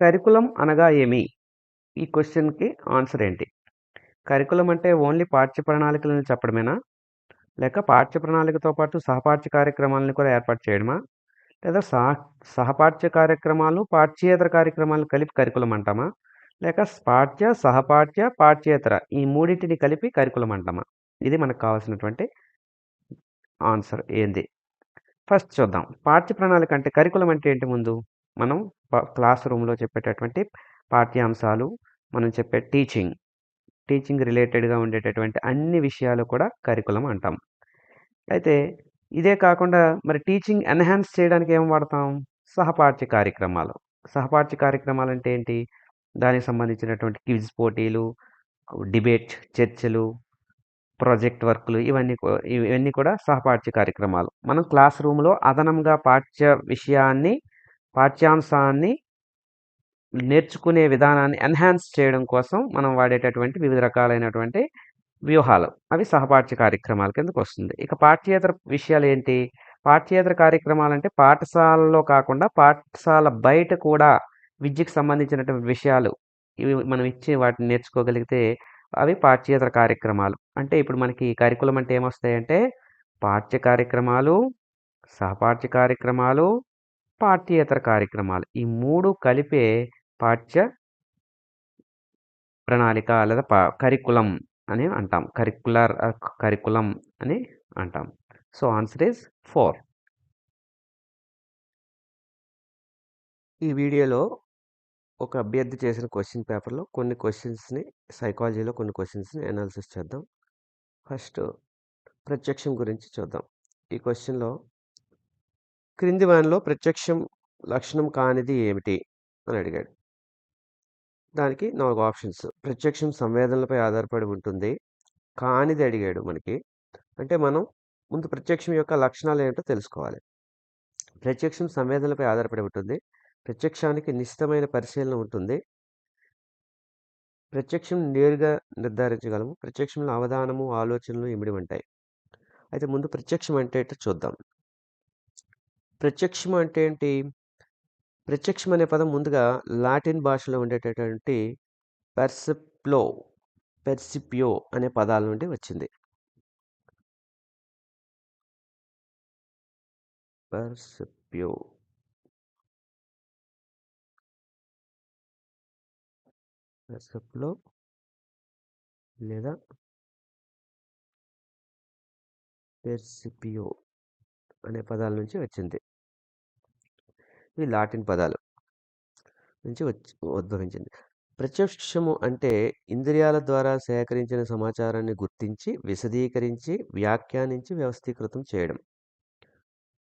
Curriculum అనగా ఏమి? ఈ క్వెషన్‌కి ఆన్సర్ ఏంటి? కరికులం అంటే ఓన్లీ పాఠ్య ప్రణాళికలను చెప్పడమేనా? లేక పాఠ్య ప్రణాళికతో పాటు సహపాఠ్య కార్యక్రమాలను కూడా ఏర్పాటు చేయడమా? లేదా సహపాఠ్య కార్యక్రమాలు, పాఠ్యేతర కార్యక్రమాలను కలిపి కరికులం అంటామా? లేక పాఠ్య, సహపాఠ్య, పాఠ్యేతర ఈ మూడిటిని కలిపి కరికులం అంటామా? ఇది మనకు కావాల్సినటువంటి ఆన్సర్ ఏంది? ఫస్ట్ చూద్దాం. పాఠ్య ప్రణాళిక అంటే కరికులం అంటే ఏంటి ముందు? మనం క్లాస్ రూమ్‌లో చెప్పేటటువంటి పాఠ్యాంశాలు, మనం చెప్పే టీచింగ్ రిలేటెడ్‌గా ఉండేటటువంటి అన్ని విషయాలు కూడా కరికులం అంటాం. అయితే ఇదే కాకుండా మరి టీచింగ్ ఎన్హాన్స్ చేయడానికి ఏం వాడతాం? సహపాఠ్య కార్యక్రమాలు. సహపాఠ్య కార్యక్రమాలంటే ఏంటి? దానికి సంబంధించినటువంటి క్విజ్ పోటీలు, డిబేట్ చర్చలు, ప్రాజెక్ట్ వర్క్‌లు ఇవన్నీ కూడా సహపాఠ్య కార్యక్రమాలు. మనం క్లాస్ రూమ్‌లో అదనంగా పాఠ్యాంశాన్ని నేర్చుకునే విధానాన్ని ఎన్హాన్స్ చేయడం కోసం మనం వాడేటటువంటి వివిధ రకాలైనటువంటి వ్యూహాలు. అవి సహపాఠ్య కార్యక్రమాల కిందకొస్తుంది. ఇక పాఠ్యేతర విషయాలేంటి? పాఠ్యేతర కార్యక్రమాలంటే పాఠశాలలో కాకుండా పాఠశాల బయట కూడా విద్యకు సంబంధించినటువంటి విషయాలు ఇవి మనం ఇచ్చి వాటిని నేర్చుకోగలిగితే అవి పాఠ్యేతర కార్యక్రమాలు. అంటే ఇప్పుడు మనకి కరికులం అంటే ఏమొస్తాయంటే పాఠ్య కార్యక్రమాలు, సహపాఠ్య కార్యక్రమాలు, పాఠ్యేతర కార్యక్రమాలు. ఈ 3 కలిపే పాఠ్య ప్రణాళిక లేదా కరికులం అని అంటాం. కరికులం అని అంటాం. So, answer is 4. ఈ వీడియోలో ఒక అభ్యర్థి చేసిన క్వెషన్ పేపర్‌లో సైకాలజీలో కొన్ని క్వెషన్స్‌ని అనాలిసిస్ చేద్దాం. ఫస్ట్ ప్రత్యక్షం గురించి చూద్దాం. ఈ క్వెషన్‌లో క్రింది వానిలో ప్రత్యక్షం లక్షణం కానిది ఏమిటి? అని అడిగాడు. దానికి 4 ఆప్షన్స్. ప్రత్యక్షం సంవేదనలపై ఆధారపడి ఉంటుంది. కానిది అడిగాడు మనకి. అంటే మనం ముందు ప్రత్యక్షం యొక్క లక్షణాలేంటో తెలుసుకోవాలి. ప్రత్యక్షం సంవేదనలపై ఆధారపడి ఉంటుంది. ప్రత్యక్షానికి నిశితమైన పరిశీలన ఉంటుంది. ప్రత్యక్షం నేరుగా నిర్ధారించగలము. ప్రత్యక్షంలో అవధానము, ఆలోచనలు ఇమిడి ఉంటాయి. అయితే ముందు ప్రత్యక్షం అంటే ఏంటో చూద్దాం. ప్రత్యక్షం అంటే ఏంటి? ప్రత్యక్షం అనే పదం ముందుగా లాటిన్ భాషలో ఉండేటటువంటి పెర్సిపియో అనే పదాల నుండి వచ్చింది. పెర్సిపియో లేదా పెర్సిపియో అనే పదాల నుంచి వచ్చింది. ఇవి లాటిన్ పదాలు నుంచి ఉద్భవించింది. ప్రత్యక్షము అంటే ఇంద్రియాల ద్వారా సేకరించిన సమాచారాన్ని గుర్తించి, విశదీకరించి, వ్యాఖ్యానించి, వ్యవస్థీకృతం చేయడం.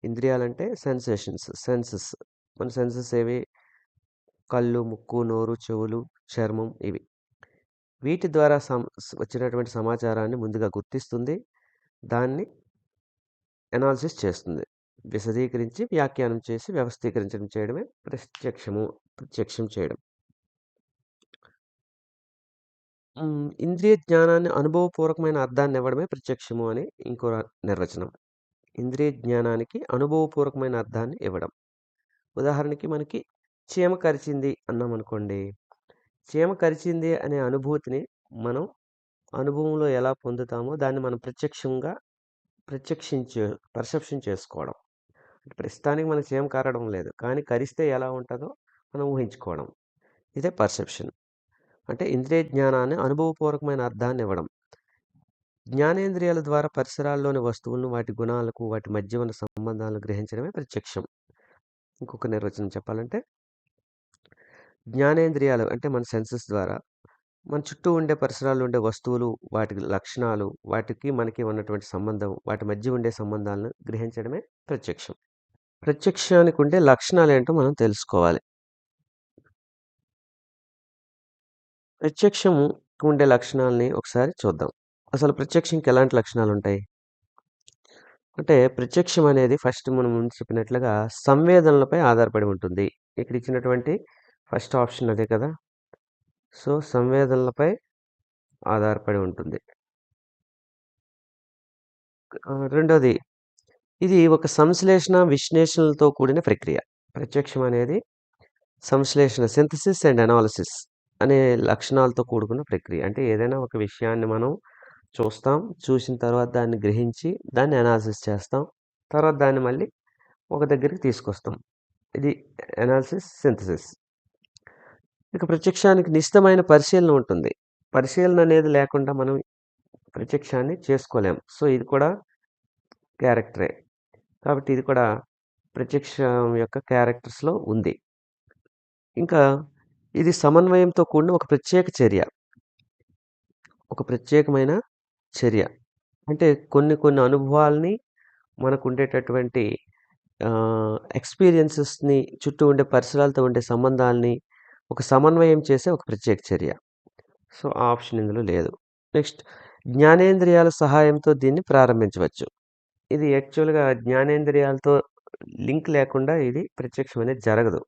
ఇంద్రియాలంటే సెన్సెస్. మన సెన్సెస్ ఏవి? కళ్ళు, ముక్కు, నోరు, చెవులు, చర్మం ఇవి. వీటి ద్వారా వచ్చినటువంటి సమాచారాన్ని ముందుగా గుర్తిస్తుంది. దాన్ని అనాలిసిస్ చేస్తుంది. విశదీకరించి, వ్యాఖ్యానం చేసి, వ్యవస్థీకరించడం చేయడమే ప్రత్యక్షం చేయడం. ఇంద్రియ జ్ఞానాన్ని అనుభవపూర్వకమైన అర్థాన్ని ఇవ్వడమే ప్రత్యక్షము అని ఇంకో నిర్వచనం. ఇంద్రియ జ్ఞానానికి అనుభవపూర్వకమైన అర్థాన్ని ఇవ్వడం. ఉదాహరణకి మనకి చీమ కరిచింది అన్నామనుకోండి. చీమ కరిచింది అనే అనుభూతిని మనం అనుభవంలో ఎలా పొందుతామో దాన్ని మనం పర్సెప్షన్ చేసుకోవడం. ప్రస్తుతానికి మనకు చీమ కరవడం లేదు. కానీ కరిస్తే ఎలా ఉంటుందో మనం ఊహించుకోవడం. ఇదే పర్సెప్షన్. అంటే ఇంద్రియ జ్ఞానాన్ని అనుభవపూర్వకమైన అర్థాన్ని ఇవ్వడం. జ్ఞానేంద్రియాల ద్వారా పరిసరాల్లోని వస్తువులను, వాటి గుణాలకు, వాటి మధ్య ఉన్న సంబంధాలను గ్రహించడమే ప్రత్యక్షం. ఇంకొక నిర్వచనం చెప్పాలంటే జ్ఞానేంద్రియాలు అంటే మన సెన్సెస్ ద్వారా మన చుట్టూ ఉండే పరిసరాల్లో ఉండే వస్తువులు, వాటి లక్షణాలు, వాటికి మనకి ఉన్నటువంటి సంబంధం, వాటి మధ్య ఉండే సంబంధాలను గ్రహించడమే ప్రత్యక్షం. ప్రత్యక్షానికి ఉండే లక్షణాలేంటో మనం తెలుసుకోవాలి. ప్రత్యక్షము ఉండే లక్షణాలని ఒకసారి చూద్దాం. అసలు ప్రత్యక్షంకి ఎలాంటి లక్షణాలుంటాయి? అంటే ప్రత్యక్షం అనేది ఫస్ట్ మనం ముందు చెప్పినట్లుగా సంవేదనలపై ఆధారపడి ఉంటుంది. ఇక్కడ ఇచ్చినటువంటి ఫస్ట్ ఆప్షన్ అదే కదా! సో, సంవేదనలపై ఆధారపడి ఉంటుంది. రెండోది ఇది ఒక సంశ్లేషణ, విశ్లేషణలతో కూడిన ప్రక్రియ. ప్రత్యక్షం అనేది సంశ్లేషణ సింథసిస్ అండ్ అనాలిసిస్ అనే లక్షణాలతో కూడుకున్న ప్రక్రియ. అంటే ఏదైనా ఒక విషయాన్ని మనం చూస్తాం. చూసిన తర్వాత దాన్ని గ్రహించి దాన్ని అనాలిసిస్ చేస్తాం. తర్వాత దాన్ని మళ్ళీ ఒక దగ్గరికి తీసుకొస్తాం. ఇది అనాలిసిస్, సింథసిస్. ఇక ప్రత్యక్షానికి నిశితమైన పరిశీలన ఉంటుంది. పరిశీలన అనేది లేకుండా మనం ప్రత్యక్షాన్ని చేసుకోలేం. సో, ఇది కూడా క్యారెక్టరే. కాబట్టి ఇది కూడా ప్రత్యక్షం యొక్క క్యారెక్టర్స్‌లో ఉంది. ఇంకా ఇది సమన్వయంతో కూడిన ఒక ప్రత్యేక చర్య. ఒక ప్రత్యేకమైన చర్య. అంటే కొన్ని కొన్ని అనుభవాల్ని మనకుండేటటువంటి ఎక్స్‌పీరియన్సెస్‌ని చుట్టూ ఉండే పరిసరాలతో ఉండే సంబంధాల్ని ఒక సమన్వయం చేసే ఒక ప్రత్యేక చర్య. సో, ఆ ఆప్షన్ ఇందులో లేదు. నెక్స్ట్ జ్ఞానేంద్రియాల సహాయంతో దీన్ని ప్రారంభించవచ్చు. ఇది యాక్చువల్‌గా జ్ఞానేంద్రియాలతో లింక్ లేకుండా ఇది ప్రత్యక్షం అనేది జరగదు.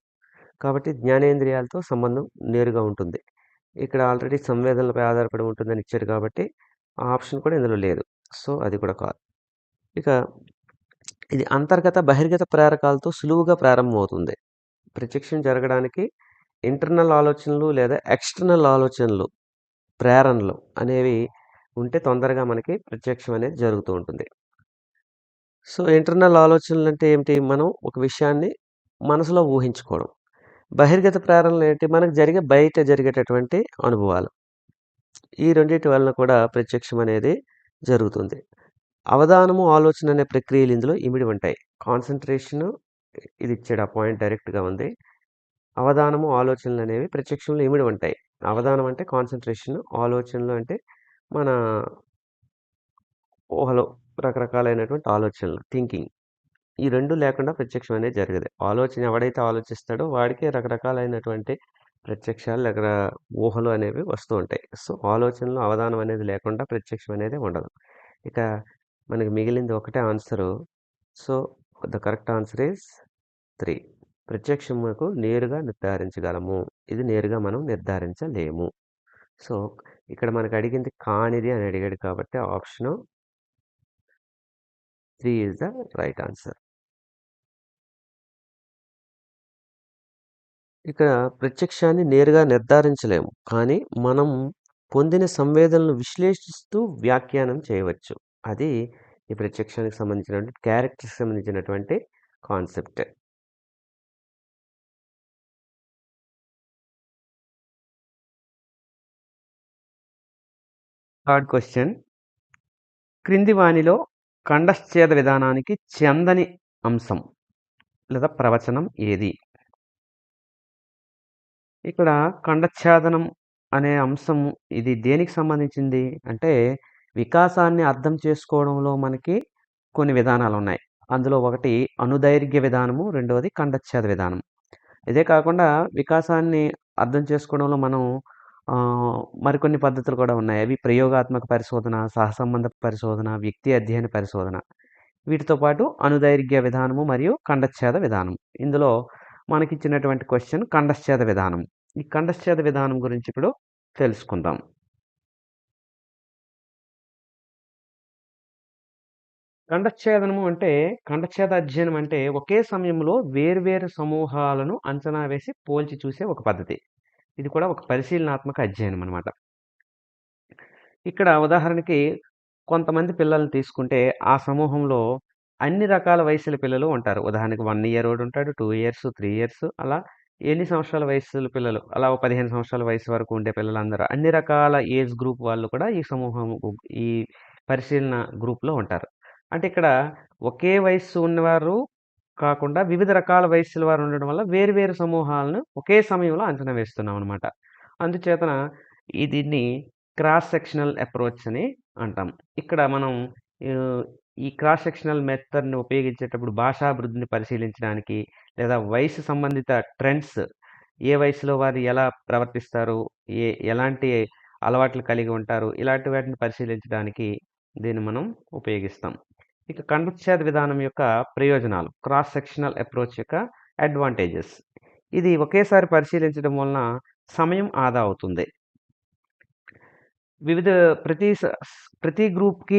కాబట్టి జ్ఞానేంద్రియాలతో సంబంధం నేరుగా ఉంటుంది. ఇక్కడ ఆల్రెడీ సంవేదనలపై ఆధారపడి ఉంటుందని ఇచ్చారు కాబట్టి, ఆ ఆప్షన్ కూడా ఇందులో లేదు. సో, అది కూడా కాదు. ఇక ఇది అంతర్గత, బహిర్గత ప్రేరకాలతో సులువుగా ప్రారంభమవుతుంది. ప్రత్యక్షం జరగడానికి ఇంటర్నల్ ఆలోచనలు లేదా ఎక్స్‌టర్నల్ ఆలోచనలు, ప్రేరణలు అనేవి ఉంటే తొందరగా మనకి ప్రత్యక్షం అనేది జరుగుతూ ఉంటుంది. సో, ఇంటర్నల్ ఆలోచనలంటే ఏమిటి? మనం ఒక విషయాన్ని మనసులో ఊహించుకోవడం. బహిర్గత ప్రేరణలేంటి? మనకు బయట జరిగేటటువంటి అనుభవాలు. ఈ రెండిటి వలన కూడా ప్రత్యక్షం అనేది జరుగుతుంది. అవధానము, ఆలోచన అనే ప్రక్రియలు ఇందులో ఇమిడి ఉంటాయి. కాన్సంట్రేషను ఇది ఇచ్చాడు. ఆ పాయింట్ డైరెక్ట్‌గా ఉంది. అవధానము, ఆలోచనలనేవి ప్రత్యక్షంలో ఇమిడి ఉంటాయి. అవధానం అంటే కాన్సంట్రేషను, ఆలోచనలు అంటే మన ఊహలో రకరకాలైనటువంటి ఆలోచనలు, థింకింగ్. ఈ 2 లేకుండా ప్రత్యక్షం అనేది జరగదు. ఆలోచన ఎవడైతే ఆలోచిస్తాడో వాడికే రకరకాలైనటువంటి ప్రత్యక్షాలు ఊహలు అనేవి వస్తూ ఉంటాయి. సో, ఆలోచనలో అవధానం అనేది లేకుండా ప్రత్యక్షం అనేది ఉండదు. ఇక మనకి మిగిలింది ఒకటే answer. So, the correct answer is 3. ప్రత్యక్షమునకు నేరుగా నిర్ధారించగలము. ఇది నేరుగా మనం నిర్ధారించలేము. సో, ఇక్కడ మనకు అడిగింది కానిది అని అడిగాడు కాబట్టి option 3 is the right answer. ఇక్కడ ప్రత్యక్షాన్ని నేరుగా నిర్ధారించలేము. కానీ మనం పొందిన సంవేదనలను విశ్లేషిస్తూ వ్యాఖ్యానం చేయవచ్చు. అది ఈ ప్రత్యక్షానికి సంబంధించినటువంటి క్యారెక్టర్స్‌కి సంబంధించినటువంటి కాన్సెప్ట్. Third question. క్రింది వానిలో ఖండశ్ఛేద విధానానికి చెందని అంశం లేదా ప్రవచనం ఏది? ఇక్కడ ఖండచ్ఛేదనం అనే అంశం ఇది దేనికి సంబంధించింది? అంటే వికాసాన్ని అర్థం చేసుకోవడంలో మనకి కొన్ని విధానాలున్నాయి. అందులో ఒకటి అణుదైర్ఘ్య విధానము, రెండవది ఖండచ్ఛేద విధానం. ఇదే కాకుండా వికాసాన్ని అర్థం చేసుకోవడంలో మనం మరికొన్ని పద్ధతులు కూడా ఉన్నాయి. అవి ప్రయోగాత్మక పరిశోధన, సహసంబంధ పరిశోధన, వ్యక్తి అధ్యయన పరిశోధన. వీటితో పాటు అణుదైర్ఘ్య విధానము మరియు ఖండచ్ఛేద విధానం. ఇందులో మనకిచ్చినటువంటి క్వెషన్ ఖండశ్ఛేద విధానం. ఈ ఖండశ్ఛేద విధానం గురించి ఇప్పుడు తెలుసుకుందాం. ఖండచ్ఛేదనము అంటే ఖండచ్ఛేద అధ్యయనం అంటే ఒకే సమయంలో వేర్వేరు సమూహాలను అంచనా వేసి పోల్చి చూసే ఒక పద్ధతి. ఇది కూడా ఒక పరిశీలనాత్మక అధ్యయనం అనమాట. ఇక్కడ ఉదాహరణకి కొంతమంది పిల్లల్ని తీసుకుంటే ఆ సమూహంలో అన్ని రకాల వయసుల పిల్లలు ఉంటారు. ఉదాహరణకి 1 ఇయరోడు ఉంటాడు, 2 ఇయర్స్, 3 ఇయర్స్ అలా ఎన్ని సంవత్సరాల వయస్సుల పిల్లలు అలా ఓ 15 సంవత్సరాల వయసు వరకు ఉండే పిల్లలందరూ అన్ని రకాల ఏజ్ గ్రూప్ వాళ్ళు కూడా ఈ పరిశీలన గ్రూప్‌లో ఉంటారు. అంటే ఇక్కడ ఒకే వయస్సు ఉన్నవారు కాకుండా వివిధ రకాల వయస్సుల వారు ఉండడం వల్ల వేరు వేరు సమూహాలను ఒకే సమయంలో అంచనా వేస్తున్నామనమాట. అందుచేతన దీన్ని క్రాస్ సెక్షనల్ అప్రోచ్ అని అంటాం. ఇక్కడ మనం ఆహ్, ఈ క్రాస్ సెక్షనల్ మెథడ్‌ని ఉపయోగించేటప్పుడు భాషాభివృద్ధిని పరిశీలించడానికి, లేదా వయసు సంబంధిత ట్రెండ్స్ ఏ వయసులో వారు ఎలా ప్రవర్తిస్తారు, ఎలాంటి అలవాట్లు కలిగి ఉంటారు, ఇలాంటి వాటిని పరిశీలించడానికి దీన్ని మనం ఉపయోగిస్తాం. ఇక కండచ్ఛేద విధానం యొక్క ప్రయోజనాలు, క్రాస్ సెక్షనల్ అప్రోచ్ యొక్క అడ్వాంటేజెస్. ఇది ఒకేసారి పరిశీలించడం వలన సమయం ఆదా అవుతుంది. వివిధ ప్రతి స స్ ప్రతి గ్రూప్‌కి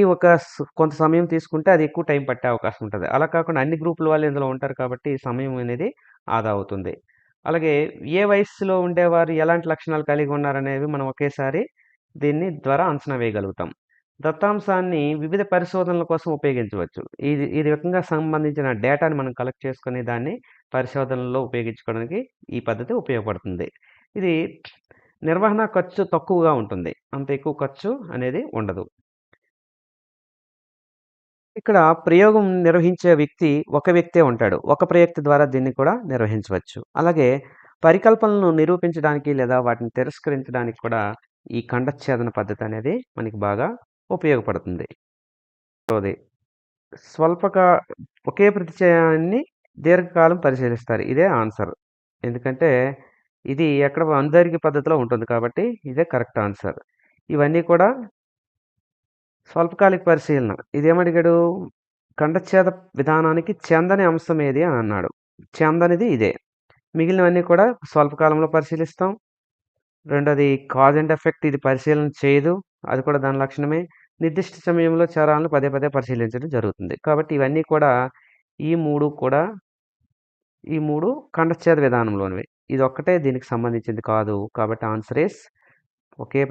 కొంత సమయం తీసుకుంటే అది ఎక్కువ టైం పట్టే అవకాశం ఉంటది. అలా కాకుండా అన్ని గ్రూపుల వాళ్ళు ఇందులో ఉంటారు కాబట్టి సమయం అనేది ఆదా అవుతుంది. అలాగే ఏ వయస్సులో ఉండేవారు ఎలాంటి లక్షణాలు కలిగి ఉన్నారనేవి మనం ఒకేసారి దీన్ని ద్వారా అంచనా వేయగలుగుతాం. దత్తాంశాన్ని వివిధ పరిశోధనల కోసం ఉపయోగించవచ్చు. ఇది రకంగా సంబంధించిన డేటాని మనం కలెక్ట్ చేసుకొని దాన్ని పరిశోధనలో ఉపయోగించుకోవడానికి ఈ పద్ధతి ఉపయోగపడుతుంది. ఇది నిర్వహణ ఖర్చు తక్కువగా ఉంటుంది. అంత ఎక్కువ ఖర్చు అనేది ఉండదు. ఇక్కడ ప్రయోగం నిర్వహించే వ్యక్తి ఒక వ్యక్తే ఉంటాడు. ఒక ప్రయుక్తి ద్వారా దీన్ని కూడా నిర్వహించవచ్చు. అలాగే పరికల్పనలను నిరూపించడానికి లేదా వాటిని తిరస్కరించడానికి కూడా ఈ ఖండచ్ఛేదన పద్ధతి అనేది మనకి బాగా ఉపయోగపడుతుంది. రెండోది స్వల్పక ఒకే ప్రతిచయాన్ని దీర్ఘకాలం పరిశీలిస్తారు. ఇదే ఆన్సర్. ఎందుకంటే ఇది ఎక్కడ అందరికీ పద్ధతిలో ఉంటుంది కాబట్టి ఇదే కరెక్ట్ ఆన్సర్. ఇవన్నీ కూడా స్వల్పకాలిక పరిశీలన. ఇదేమడిగాడు? ఖండచ్ఛేద విధానానికి చెందని అంశం ఏది అని అన్నాడు. చెందనిది ఇదే. మిగిలినవన్నీ కూడా స్వల్పకాలంలో పరిశీలిస్తాం. రెండోది కాజ్ అండ్ ఎఫెక్ట్ ఇది పరిశీలన చేయదు. అది కూడా దాని లక్షణమే. నిర్దిష్ట సమయంలో చరాలను పదే పదే పరిశీలించడం జరుగుతుంది. కాబట్టి ఇవన్నీ కూడా ఈ 3 కూడా ఈ 3 ఖండచ్ఛేద విధానంలోనివి. ఇదొక్కటే దీనికి సంబంధించింది కాదు. కాబట్టి ఆన్సర్ ఈస్ ఒకే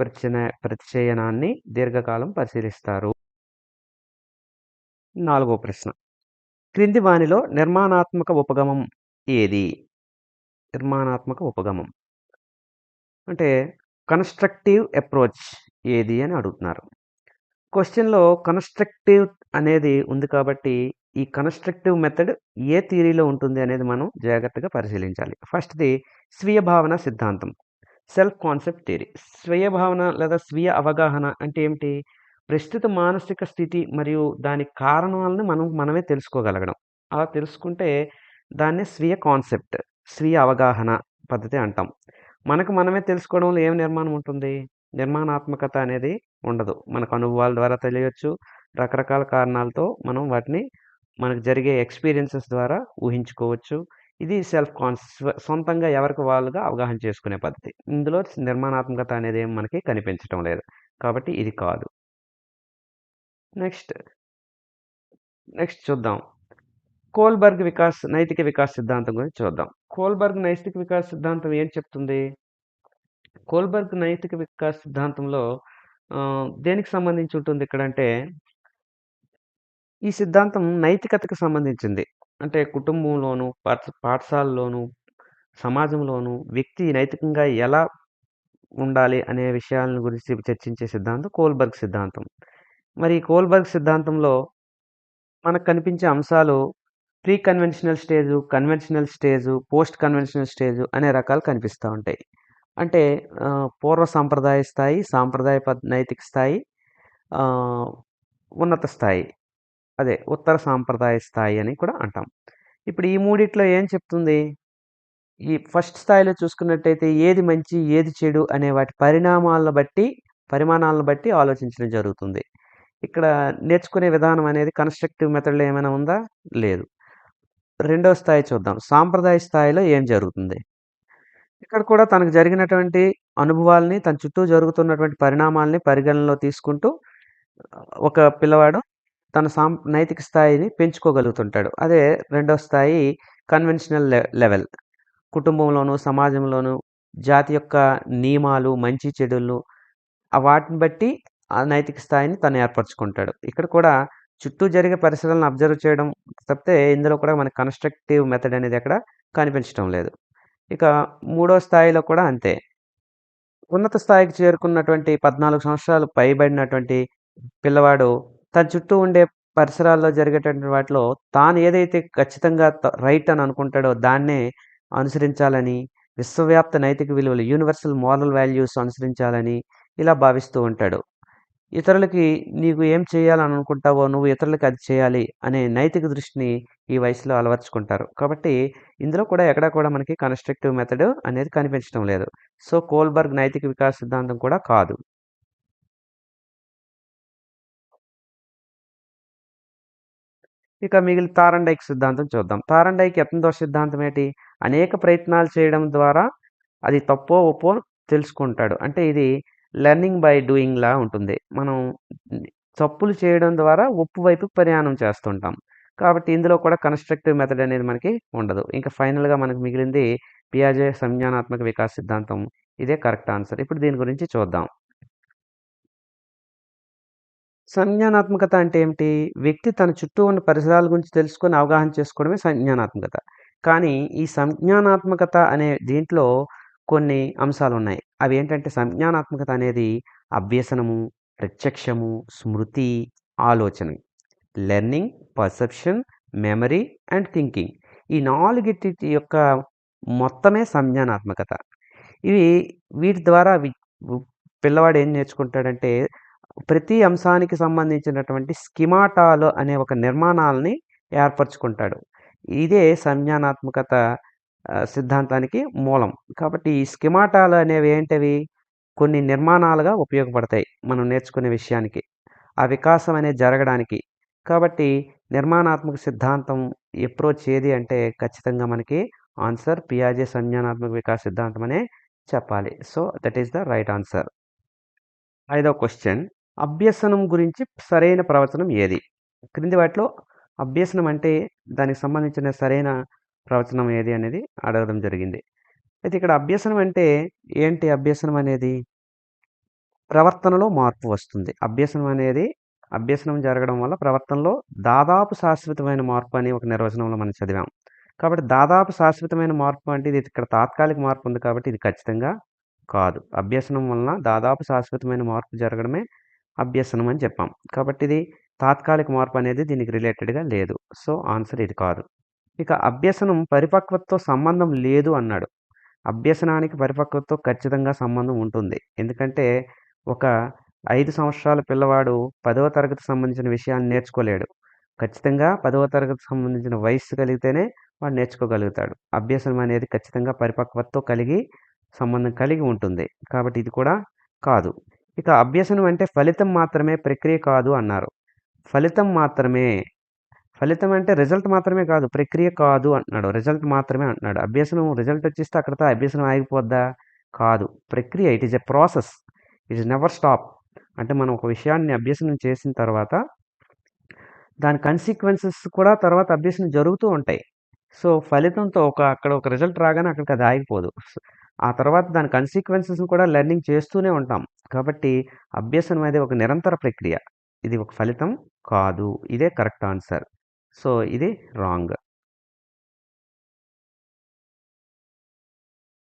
ప్రతిచయనాన్ని దీర్ఘకాలం పరిశీలిస్తారు. 4వ ప్రశ్న. క్రింది వానిలో నిర్మాణాత్మక ఉపగమం ఏది? నిర్మాణాత్మక ఉపగమం అంటే కన్‌స్ట్రక్టివ్ అప్రోచ్ ఏది అని అడుగుతున్నారు. క్వెషన్‌లో కన్‌స్ట్రక్టివ్ అనేది ఉంది కాబట్టి, ఈ కన్‌స్ట్రక్టివ్ మెథడ్ ఏ థియరీలో ఉంటుంది అనేది మనం జాగ్రత్తగా పరిశీలించాలి. ఫస్ట్‌ది స్వీయ భావన సిద్ధాంతం. Self concept theory. స్వీయ భావన లేదా స్వీయ అవగాహన అంటే ఏమిటి? ప్రస్తుత మానసిక స్థితి మరియు దాని కారణాలను మనమే తెలుసుకోగలగడం. అలా తెలుసుకుంటే దాన్నే స్వీయ కాన్సెప్ట్, స్వీయ అవగాహన పద్ధతి అంటాం. మనకు మనమే తెలుసుకోవడంలో ఏం నిర్మాణం ఉంటుంది? నిర్మాణాత్మకత అనేది ఉండదు. మనకు అనుభవాల ద్వారా తెలియొచ్చు. రకరకాల కారణాలతో మనం వాటిని మనకు జరిగే ఎక్స్‌పీరియన్సెస్ ద్వారా ఊహించుకోవచ్చు. ఇది సొంతంగా ఎవరికి వాళ్ళుగా అవగాహన చేసుకునే పద్ధతి. ఇందులో నిర్మాణాత్మకత అనేది ఏం మనకి కనిపించటం లేదు. కాబట్టి ఇది కాదు. నెక్స్ట్, నెక్స్ట్ చూద్దాం. కోల్బర్గ్ నైతిక వికాస్ సిద్ధాంతం గురించి చూద్దాం. కోల్బర్గ్ నైతిక వికాస్ సిద్ధాంతం ఏం చెప్తుంది? కోల్బర్గ్ నైతిక వికాస్ సిద్ధాంతంలో దేనికి సంబంధించి ఉంటుంది ఇక్కడంటే, ఈ సిద్ధాంతం నైతికతకు సంబంధించింది. అంటే కుటుంబంలోను, పాఠశాలలోను, సమాజంలోను వ్యక్తి నైతికంగా ఎలా ఉండాలి అనే విషయాలను గురించి చర్చించే సిద్ధాంతం కోల్బర్గ్ సిద్ధాంతం. మరి ఈ కోల్బర్గ్ సిద్ధాంతంలో మనకు కనిపించే అంశాలు pre conventional stage, conventional stage, post conventional stage అనే రకాలు కనిపిస్తా ఉంటాయి. అంటే పూర్వ సాంప్రదాయ స్థాయి, సాంప్రదాయ నైతిక స్థాయి, ఉన్నత స్థాయి. అదే ఉత్తర సాంప్రదాయ స్థాయి అని కూడా అంటాం. ఇప్పుడు ఈ మూడిట్లో ఏం చెప్తుంది? ఈ ఫస్ట్ స్థాయిలో చూసుకున్నట్టయితే ఏది మంచి, ఏది చెడు అనే వాటి పరిమాణాలను బట్టి ఆలోచించడం జరుగుతుంది. ఇక్కడ నేర్చుకునే విధానం అనేది కన్‌స్ట్రక్టివ్ మెథడ్‌లో ఏమైనా ఉందా? లేదు. రెండో స్థాయి చూద్దాం. సాంప్రదాయ స్థాయిలో ఏం జరుగుతుంది? ఇక్కడ కూడా తనకు జరిగినటువంటి అనుభవాల్ని, తన చుట్టూ జరుగుతున్నటువంటి పరిణామాల్ని పరిగణనలో తీసుకుంటూ ఒక పిల్లవాడు తన నైతిక స్థాయిని పెంచుకోగలుగుతుంటాడు. అదే రెండో స్థాయి కన్వెన్షనల్ లెవెల్. కుటుంబంలోను, సమాజంలోను జాతి యొక్క నియమాలు, మంచి చెడులు వాటిని బట్టి ఆ నైతిక స్థాయిని తను ఏర్పరచుకుంటాడు. ఇక్కడ కూడా చుట్టూ జరిగే పరిసరాలను అబ్జర్వ్ చేయడం తప్పితే ఇందులో కూడా మనకి కన్‌స్ట్రక్టివ్ మెథడ్ అనేది ఎక్కడ కనిపించటం లేదు. ఇక మూడో స్థాయిలో కూడా అంతే. ఉన్నత స్థాయికి చేరుకున్నటువంటి 14 సంవత్సరాలు పైబడినటువంటి పిల్లవాడు తన చుట్టూ ఉండే పరిసరాల్లో జరిగేటటువంటి వాటిలో తాను ఏదైతే ఖచ్చితంగా రైట్ అని అనుకుంటాడో దాన్నే అనుసరించాలని, విశ్వవ్యాప్త నైతిక విలువలు యూనివర్సల్ మోరల్ వాల్యూస్ అనుసరించాలని ఇలా భావిస్తూ ఉంటాడు. ఇతరులకి నీకు ఏం చేయాలని అనుకుంటావో నువ్వు ఇతరులకి అది చేయాలి అనే నైతిక దృష్టిని ఈ వయసులో అలవర్చుకుంటారు. కాబట్టి ఇందులో కూడా ఎక్కడా కూడా మనకి కన్‌స్ట్రక్టివ్ మెథడ్ అనేది కనిపించడం లేదు. సో, కోల్బర్గ్ నైతిక వికాస సిద్ధాంతం కూడా కాదు. ఇక మిగిలిన తారండైక్ సిద్ధాంతం చూద్దాం. తారండైక్ యత్నదోష సిద్ధాంతం ఏంటి? అనేక ప్రయత్నాలు చేయడం ద్వారా అది తప్పో, ఒప్పో తెలుసుకుంటాడు. అంటే ఇది లెర్నింగ్ బై డూయింగ్‌లా ఉంటుంది. మనం తప్పులు చేయడం ద్వారా ఒప్పు వైపుకి ప్రయాణం చేస్తుంటాం. కాబట్టి ఇందులో కూడా కన్‌స్ట్రక్టివ్ మెథడ్ అనేది మనకి ఉండదు. ఇంకా ఫైనల్‌గా మనకు మిగిలింది పియాజే సంజ్ఞానాత్మక వికాస సిద్ధాంతం. ఇదే కరెక్ట్ ఆన్సర్. ఇప్పుడు దీని గురించి చూద్దాం. సంజ్ఞానాత్మకత అంటే ఏమిటి? వ్యక్తి తన చుట్టూ ఉన్న పరిసరాల గురించి తెలుసుకొని అవగాహన చేసుకోవడమే సంజ్ఞానాత్మకత. కానీ ఈ సంజ్ఞానాత్మకత అనే దీంట్లో కొన్ని అంశాలున్నాయి. అవేంటంటే సంజ్ఞానాత్మకత అనేది అభ్యసనము, ప్రత్యక్షము, స్మృతి, ఆలోచన. Learning, perception, memory and thinking. ఈ నాలుగిటి యొక్క మొత్తమే సంజ్ఞానాత్మకత. ఇవి వీటి ద్వారా పిల్లవాడు ఏం నేర్చుకుంటాడంటే ప్రతి అంశానికి సంబంధించినటువంటి స్కిమాటాలు అనే ఒక నిర్మాణాలని ఏర్పరచుకుంటాడు. ఇదే సంజ్ఞానాత్మకత సిద్ధాంతానికి మూలం. కాబట్టి ఈ స్కిమాటాలు అనేవి ఏంటవి? కొన్ని నిర్మాణాలుగా ఉపయోగపడతాయి మనం నేర్చుకునే విషయానికి. ఆ వికాసం అనేది జరగడానికి. కాబట్టి నిర్మాణాత్మక సిద్ధాంతం అప్రోచ్ ఏది అంటే ఖచ్చితంగా మనకి ఆన్సర్ పియాజే సంజ్ఞానాత్మక వికాస సిద్ధాంతం అనే చెప్పాలి. So that is the right answer. 5వ క్వశ్చన్. అభ్యసనం గురించి సరైన ప్రవచనం ఏది? క్రింది వాటిలో అభ్యసనం అంటే దానికి సంబంధించిన సరైన ప్రవచనం ఏది అనేది అడగడం జరిగింది. అయితే ఇక్కడ అభ్యసనం అంటే ఏంటి? అభ్యసనం అనేది ప్రవర్తనలో మార్పు వస్తుంది. అభ్యసనం జరగడం వల్ల ప్రవర్తనలో దాదాపు శాశ్వతమైన మార్పు అని ఒక నిర్వచనంలో మనం చదివాం. కాబట్టి దాదాపు శాశ్వతమైన మార్పు అంటే ఇది ఇక్కడ తాత్కాలిక మార్పు ఉంది కాబట్టి ఇది ఖచ్చితంగా కాదు. అభ్యసనం వలన దాదాపు శాశ్వతమైన మార్పు జరగడమే అభ్యసనం అని చెప్పాం. కాబట్టి ఇది తాత్కాలిక మార్పు అనేది దీనికి రిలేటెడ్‌గా లేదు. సో, ఆన్సర్ ఇది కాదు. ఇక అభ్యసనం పరిపక్వతతో సంబంధం లేదు అన్నాడు. అభ్యసనానికి పరిపక్వతతో ఖచ్చితంగా సంబంధం ఉంటుంది. ఎందుకంటే ఒక 5 సంవత్సరాల పిల్లవాడు 10వ తరగతికి సంబంధించిన విషయాన్ని నేర్చుకోలేడు. ఖచ్చితంగా 10వ తరగతికి సంబంధించిన వయస్సు కలిగితేనే వాడు నేర్చుకోగలుగుతాడు. అభ్యసనం అనేది ఖచ్చితంగా పరిపక్వతతో సంబంధం కలిగి ఉంటుంది. కాబట్టి ఇది కూడా కాదు. ఇక అభ్యసనం అంటే ఫలితం మాత్రమే, ప్రక్రియ కాదు అన్నారు. ఫలితం మాత్రమే. ఫలితం అంటే రిజల్ట్ మాత్రమే కాదు. ప్రక్రియ కాదు అంటున్నాడు. రిజల్ట్ మాత్రమే అంటున్నాడు. అభ్యసనం రిజల్ట్ వచ్చేస్తే అక్కడితో అభ్యసనం ఆగిపోద్దా? కాదు. ప్రక్రియ. It is a process. It is never stop. అంటే మనం ఒక విషయాన్ని అభ్యసనం చేసిన తర్వాత దాని కన్సిక్వెన్సెస్ కూడా తర్వాత అభ్యసనం జరుగుతూ ఉంటాయి. సో, ఫలితంతో అక్కడ ఒక రిజల్ట్ రాగానే అక్కడికి అది ఆగిపోదు. ఆ తర్వాత దాని కన్సిక్వెన్సెస్‌ని కూడా లెర్నింగ్ చేస్తూనే ఉంటాం. కాబట్టి అభ్యసనం అనేది ఒక నిరంతర ప్రక్రియ. ఇది ఒక ఫలితం కాదు. ఇదే కరెక్ట్ ఆన్సర్. సో, ఇది రాంగ్.